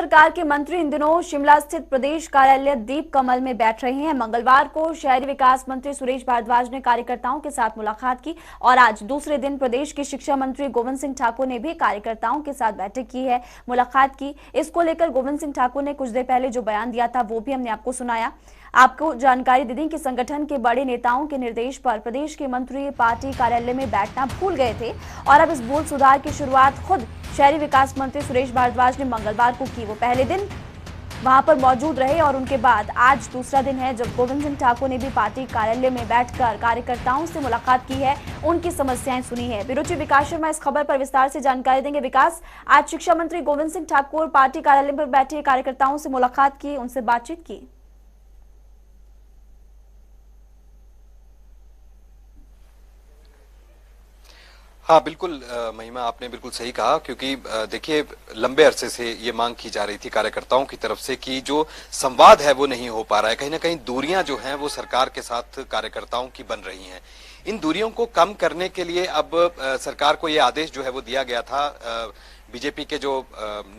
सरकार के मंत्री इन दिनों शिमला स्थित प्रदेश कार्यालय दीप कमल में बैठ रहे हैं। मंगलवार को शहरी विकास मंत्री सुरेश भारद्वाज ने कार्यकर्ताओं के साथ मुलाकात की और आज दूसरे दिन प्रदेश के शिक्षा मंत्री गोविंद सिंह ठाकुर ने भी कार्यकर्ताओं के साथ बैठक की है, मुलाकात की। इसको लेकर गोविंद सिंह ठाकुर ने कुछ देर पहले जो बयान दिया था वो भी हमने आपको सुनाया। आपको जानकारी दे दें कि संगठन के बड़े नेताओं के निर्देश पर प्रदेश के मंत्री पार्टी कार्यालय में बैठना भूल गए थे और अब इस भूल सुधार की शुरुआत खुद शहरी विकास मंत्री सुरेश भारद्वाज ने मंगलवार को की। वो पहले दिन वहां पर मौजूद रहे और उनके बाद आज दूसरा दिन है जब गोविंद सिंह ठाकुर ने भी पार्टी कार्यालय में बैठकर कार्यकर्ताओं से मुलाकात की है, उनकी समस्याएं सुनी है। ब्यूरो चीफ विकास शर्मा इस खबर पर विस्तार से जानकारी देंगे। विकास, आज शिक्षा मंत्री गोविंद सिंह ठाकुर पार्टी कार्यालय पर बैठे कार्यकर्ताओं से मुलाकात की, उनसे बातचीत की। हाँ बिल्कुल महिमा, आपने बिल्कुल सही कहा, क्योंकि देखिए लंबे अरसे से ये मांग की जा रही थी कार्यकर्ताओं की तरफ से कि जो संवाद है वो नहीं हो पा रहा है। कहीं ना कहीं दूरियां जो हैं वो सरकार के साथ कार्यकर्ताओं की बन रही हैं। इन दूरियों को कम करने के लिए अब सरकार को ये आदेश जो है वो दिया गया था। बीजेपी के जो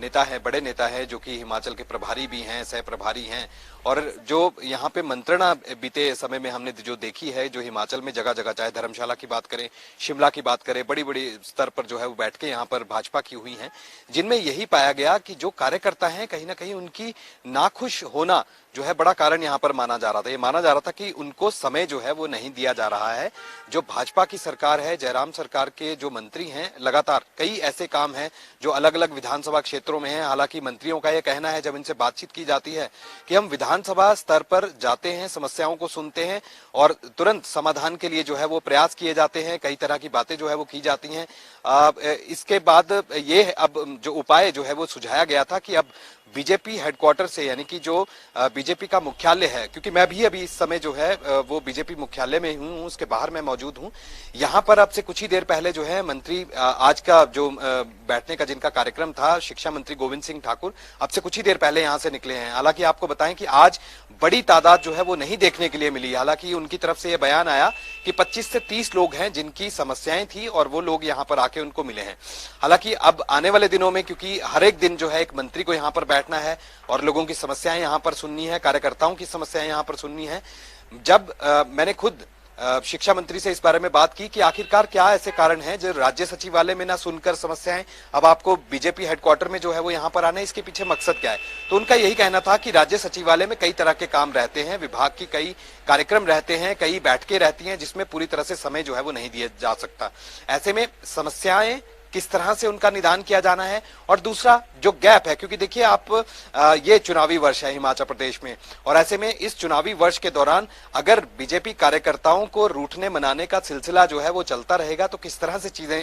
नेता हैं, बड़े नेता हैं, जो कि हिमाचल के प्रभारी भी हैं, सह प्रभारी हैं, और जो यहाँ पे मंत्रणा बीते समय में हमने जो देखी है, जो हिमाचल में जगह जगह, चाहे धर्मशाला की बात करें, शिमला की बात करें, बड़ी बड़ी स्तर पर जो है वो बैठ के यहाँ पर भाजपा की हुई हैं, जिनमें यही पाया गया कि जो कार्यकर्ता हैं कहीं ना कहीं उनकी नाखुश होना जो है बड़ा कारण यहाँ पर माना जा रहा था। ये माना जा रहा था कि उनको समय जो है वो नहीं दिया जा रहा है। जो भाजपा की सरकार है, जयराम सरकार के जो मंत्री हैं, लगातार कई ऐसे काम हैं जो अलग अलग विधानसभा क्षेत्रों में हैं। हालांकि मंत्रियों का यह कहना है, जब इनसे बातचीत की जाती है, कि हम विधानसभा स्तर पर जाते हैं, समस्याओं को सुनते हैं और तुरंत समाधान के लिए जो है वो प्रयास किए जाते हैं, कई तरह की बातें जो है वो की जाती हैं। इसके बाद ये अब जो उपाय जो है वो सुझाया गया था कि अब बीजेपी हेडक्वार्टर से, यानी कि जो बीजेपी का मुख्यालय है, क्योंकि मैं भी अभी इस समय जो है वो बीजेपी मुख्यालय में हूँ, उसके बाहर मैं मौजूद हूँ। यहाँ पर अब से कुछ ही देर पहले जो है मंत्री, आज का जो बैठने का जिनका कार्यक्रम था, शिक्षा मंत्री गोविंद सिंह ठाकुर अब से कुछ ही देर पहले यहाँ से निकले हैं। हालांकि आपको बताएं कि आज बड़ी तादाद जो है वो नहीं देखने के लिए मिली। हालांकि उनकी तरफ से यह बयान आया कि 25 से 30 लोग हैं जिनकी समस्याएं थी और वो लोग यहाँ पर आके उनको मिले हैं। हालांकि अब आने वाले दिनों में, क्योंकि हर एक दिन जो है एक मंत्री को यहाँ पर बैठना है और लोगों की समस्याएं यहाँ पर सुननी है, कार्यकर्ताओं की समस्याएं यहाँ पर सुननी है। जब मैंने खुद शिक्षा मंत्री से इस बारे में बात की कि आखिरकार क्या ऐसे कारण हैं जो राज्य सचिवालय में ना सुनकर समस्याएं अब आपको बीजेपी हेडक्वार्टर में जो है वो यहाँ पर आना है, इसके पीछे मकसद क्या है, तो उनका यही कहना था कि राज्य सचिवालय में कई तरह के काम रहते हैं, विभाग की कई कार्यक्रम रहते हैं, कई बैठकें रहती हैं, जिसमें पूरी तरह से समय जो है वो नहीं दिया जा सकता। ऐसे में समस्याएं किस तरह से उनका निदान किया जाना है, और दूसरा जो गैप है, क्योंकि देखिए आप ये चुनावी वर्ष है हिमाचल प्रदेश में, और ऐसे में इस चुनावी वर्ष के दौरान अगर बीजेपी कार्यकर्ताओं को रूठने मनाने का सिलसिला जो है वो चलता रहेगा तो किस तरह से चीजें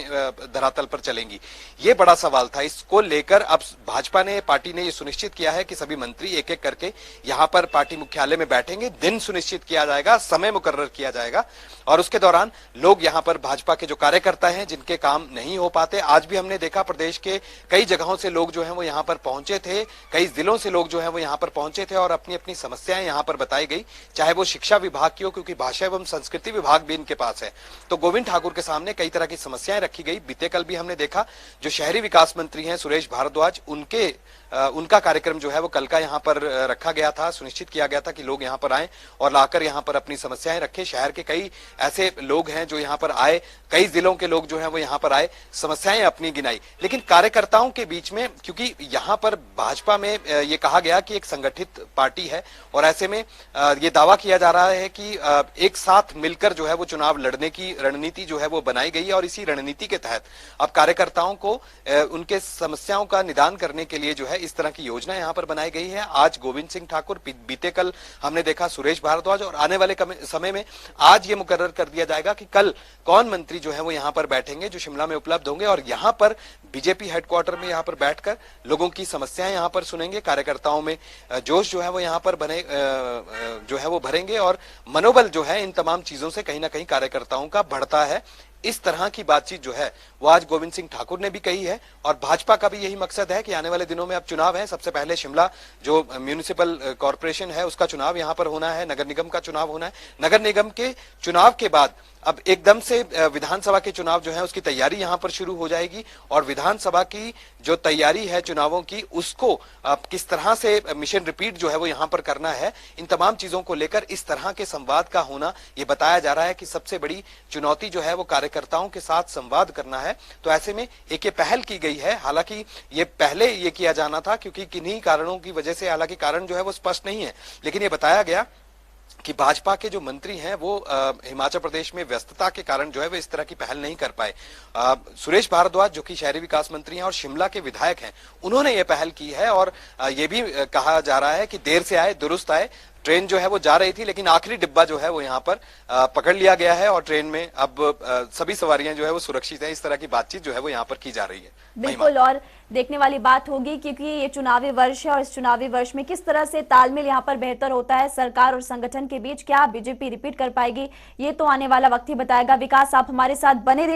धरातल पर चलेंगी, ये बड़ा सवाल था। इसको लेकर अब भाजपा ने, पार्टी ने ये सुनिश्चित किया है कि सभी मंत्री एक एक करके यहाँ पर पार्टी मुख्यालय में बैठेंगे। दिन सुनिश्चित किया जाएगा, समय मुकर्रर किया जाएगा, और उसके दौरान लोग यहाँ पर भाजपा के जो कार्यकर्ता हैं जिनके काम नहीं हो पाते, आज भी हमने देखा प्रदेश के कई जगहों से लोग जो हैं वो यहाँ पर पहुंचे थे, कई जिलों से लोग जो हैं वो यहाँ पर पहुंचे थे और अपनी अपनी समस्याएं यहाँ पर बताई गई, चाहे वो शिक्षा विभाग की हो, क्योंकि भाषा एवं संस्कृति विभाग भी इनके पास है। तो गोविंद ठाकुर के सामने कई तरह की समस्याएं रखी गई। बीते कल भी हमने देखा जो शहरी विकास मंत्री हैं सुरेश भारद्वाज, उनका कार्यक्रम जो है वो कल का यहाँ पर रखा गया था। सुनिश्चित किया गया था कि लोग यहाँ पर आए और लाकर यहाँ पर अपनी समस्याएं रखें। शहर के कई ऐसे लोग हैं जो यहाँ पर आए, कई जिलों के लोग जो हैं वो यहाँ पर आए, समस्याएं अपनी गिनाई। लेकिन कार्यकर्ताओं के बीच में, क्योंकि यहाँ पर भाजपा में ये कहा गया कि एक संगठित पार्टी है और ऐसे में ये दावा किया जा रहा है कि एक साथ मिलकर जो है वो चुनाव लड़ने की रणनीति जो है वो बनाई गई है, और इसी रणनीति के तहत अब कार्यकर्ताओं को उनके समस्याओं का निदान करने के लिए जो है इस तरह की योजना यहाँ पर बनाई गई है। आज गोविंद सिंह ठाकुर, बीते कल हमने देखा सुरेश भारद्वाज, और आने वाले समय में आज ये मुकर्रर कर दिया जाएगा कि कल कौन मंत्री जो है वो यहाँ पर बैठेंगे, जो शिमला में उपलब्ध होंगे और यहाँ पर बीजेपी हेडक्वार्टर में यहाँ पर बैठकर लोगों की समस्याएं यहाँ पर सुनेंगे। कार्यकर्ताओं में जोश जो है वो यहाँ पर जो है वो भरेंगे, और मनोबल जो है इन तमाम चीजों से कहीं ना कहीं कार्यकर्ताओं का बढ़ता है। इस तरह की बातचीत जो है वो आज गोविंद सिंह ठाकुर ने भी कही है और भाजपा का भी यही मकसद है कि आने वाले दिनों में अब चुनाव है। सबसे पहले शिमला जो म्यूनिसिपल कॉर्पोरेशन है उसका चुनाव यहां पर होना है, नगर निगम का चुनाव होना है। नगर निगम के चुनाव के बाद अब एकदम से विधानसभा के चुनाव जो है उसकी तैयारी यहां पर शुरू हो जाएगी और विधानसभा की जो तैयारी है चुनावों की उसको किस तरह से मिशन रिपीट जो है वो यहां पर करना है, इन तमाम चीजों को लेकर इस तरह के संवाद का होना ये बताया जा रहा है कि सबसे बड़ी चुनौती जो है वो कार्यकर्ताओं के साथ संवाद करना है। तो ऐसे में एक ये पहल की गई है। हालांकि ये पहले ये किया जाना था क्योंकि किन्हीं कारणों की वजह से, हालांकि कारण जो है वो स्पष्ट नहीं है, लेकिन ये बताया गया कि भाजपा के जो मंत्री हैं वो हिमाचल प्रदेश में व्यस्तता के कारण जो है वो इस तरह की पहल नहीं कर पाए। सुरेश भारद्वाज जो कि शहरी विकास मंत्री हैं और शिमला के विधायक हैं, उन्होंने ये पहल की है और ये भी कहा जा रहा है कि देर से आए दुरुस्त आए। ट्रेन जो है वो जा रही थी लेकिन आखिरी डिब्बा जो है वो यहाँ पर पकड़ लिया गया है और ट्रेन में अब सभी सवारियां जो है वो सुरक्षित हैं। इस तरह की बातचीत जो है वो यहाँ पर की जा रही है। बिल्कुल, और देखने वाली बात होगी क्योंकि ये चुनावी वर्ष है और इस चुनावी वर्ष में किस तरह से तालमेल यहाँ पर बेहतर होता है सरकार और संगठन के बीच। क्या बीजेपी रिपीट कर पाएगी, ये तो आने वाला वक्त ही बताएगा। विकास, आप हमारे साथ बने रहिए।